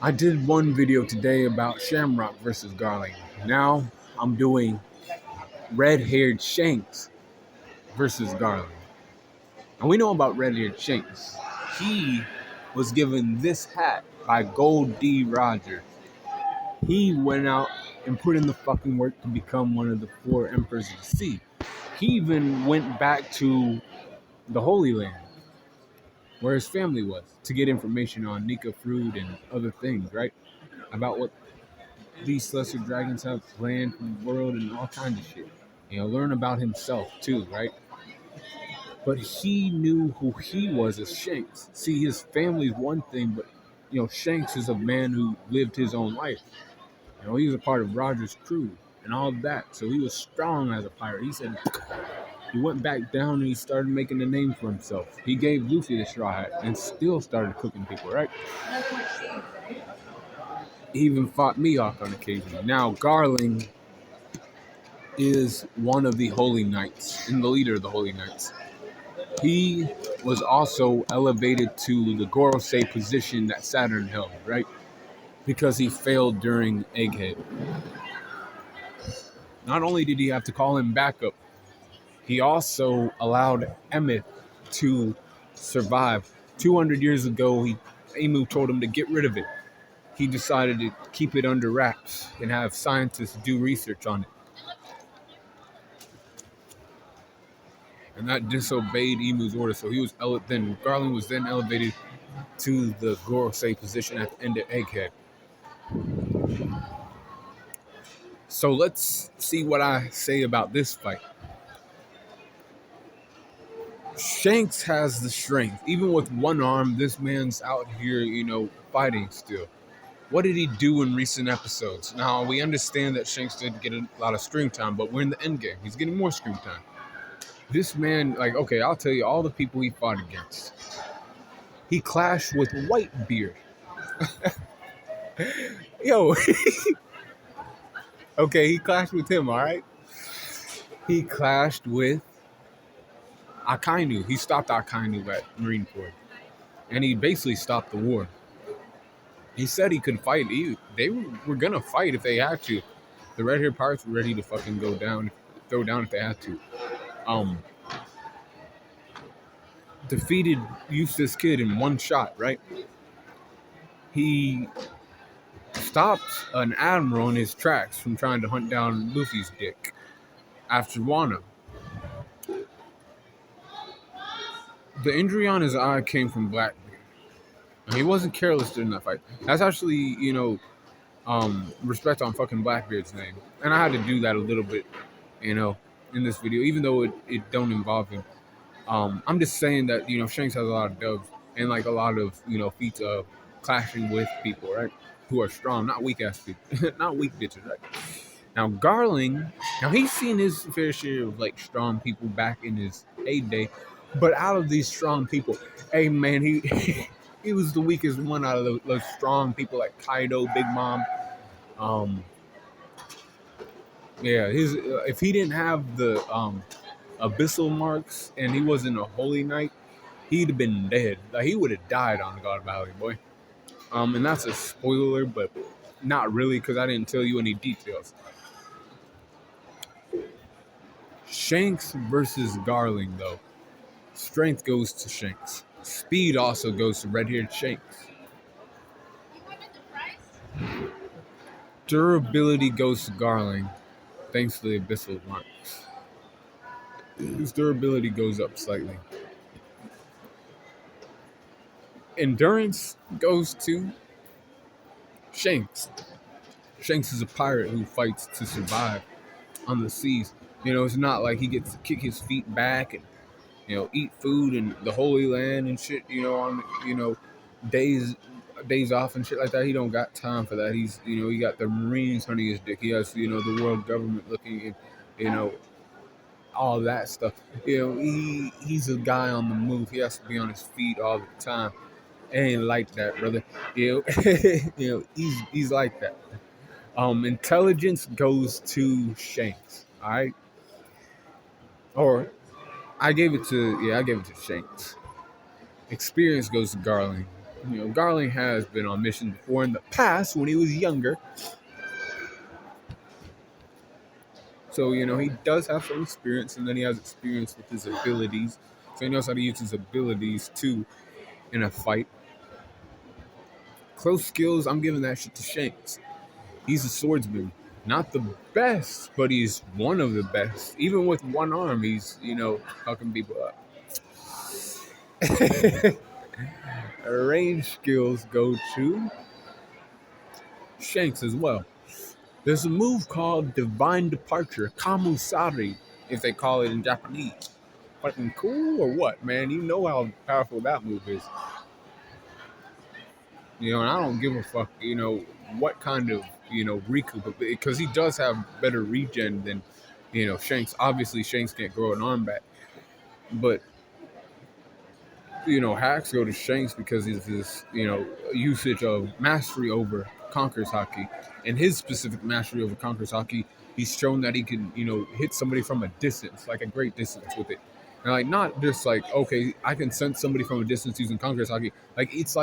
I did one video today about Shamrock versus Garling. Now I'm doing red-haired Shanks versus Garling. And we know about red-haired Shanks. He was given this hat by Gold D. Rogers. He went out and put in the fucking work to become one of the four emperors of the sea. He even went back to the Holy Land, where his family was, to get information on Nika fruit and other things, right? About what these lesser dragons have planned for the world and all kinds of shit. Learn about himself too, right? But he knew who he was as Shanks. See, his family's one thing, but Shanks is a man who lived his own life. He was a part of Roger's crew and all of that. So he was strong as a pirate. He said he went back down and he started making a name for himself. He gave Luffy the straw hat and still started cooking people, right? He even fought Mihawk on occasion. Now, Garling is one of the Holy Knights and the leader of the Holy Knights. He was also elevated to the Gorosei position that Saturn held, right? Because he failed during Egghead. Not only did he have to call him backup, he also allowed Emmett to survive. 200 years ago, Emu told him to get rid of it. He decided to keep it under wraps and have scientists do research on it. And that disobeyed Emu's order, so Garling was then elevated to the Gorosei position at the end of Egghead. So let's see what I say about this fight. Shanks has the strength. Even with one arm, this man's out here, fighting still. What did he do in recent episodes? Now, we understand that Shanks did get a lot of screen time, but we're in the end game. He's getting more screen time. This man, I'll tell you all the people he fought against. He clashed with Whitebeard. Yo. Okay, he clashed with him, all right? He clashed with Akainu. He stopped Akainu at Marineford. And he basically stopped the war. He said he could fight. They were going to fight if they had to. The red-haired pirates were ready to fucking throw down if they had to. Defeated Eustace Kid in one shot, right? He stopped an admiral in his tracks from trying to hunt down Luffy's dick after Wano. The injury on his eye came from Blackbeard. He wasn't careless during that fight. That's actually, respect on fucking Blackbeard's name. And I had to do that a little bit, in this video, even though it don't involve him. I'm just saying that, Shanks has a lot of dubs and a lot of, feats of clashing with people, right? Who are strong, not weak ass people, not weak bitches, right? Now, Garling, he's seen his fair share of strong people back in his heyday, but out of these strong people, hey man, he was the weakest one out of those strong people like Kaido, Big Mom. If he didn't have the abyssal marks and he wasn't a holy knight, he'd have been dead. He would have died on God Valley, boy. And that's a spoiler, but not really because I didn't tell you any details. Shanks versus Garling, though. Strength goes to Shanks. Speed also goes to red-haired Shanks. Durability goes to Garling, thanks to the abyssal marks. His durability goes up slightly. Endurance goes to Shanks. Shanks is a pirate who fights to survive on the seas. It's not like he gets to kick his feet back and eat food in the Holy Land and shit, on days off and shit like that. He don't got time for that. He's he got the Marines hunting his dick. He has the world government looking at all that stuff. He's a guy on the move. He has to be on his feet all the time. It ain't like that, brother. He's like that. Intelligence goes to Shanks. All right. I gave it to Shanks. Experience goes to Garling. Garling has been on missions before in the past when he was younger. So, he does have some experience, and then he has experience with his abilities. So he knows how to use his abilities too in a fight. Close skills, I'm giving that shit to Shanks. He's a swordsman. Not the best, but he's one of the best. Even with one arm, he's, fucking people up. Range skills go to Shanks as well. There's a move called Divine Departure, Kamusari, if they call it in Japanese. Fucking cool or what, man? You know how powerful that move is. And I don't give a fuck, what kind of, recoup, because he does have better regen than, Shanks. Obviously, Shanks can't grow an arm back. But, hacks go to Shanks because of his, usage of mastery over Conqueror's Hockey. And his specific mastery over Conqueror's Hockey, he's shown that he can, hit somebody from a distance, like a great distance with it. And, not just okay, I can sense somebody from a distance using Conqueror's Hockey. It's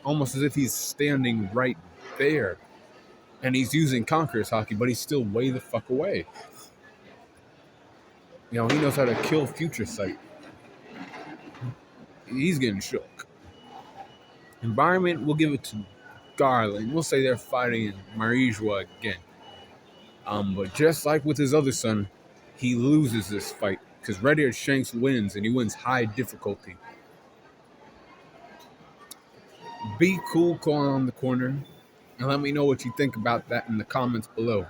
almost as if he's standing right there. And he's using Conqueror's Hockey, but he's still way the fuck away. He knows how to kill Future Sight. He's getting shook. Environment, we'll give it to Garling. We'll say they're fighting Marijua again. But just like with his other son, he loses this fight because Red-Haired Shanks wins, and he wins high difficulty. Be cool calling on the corner, and let me know what you think about that in the comments below.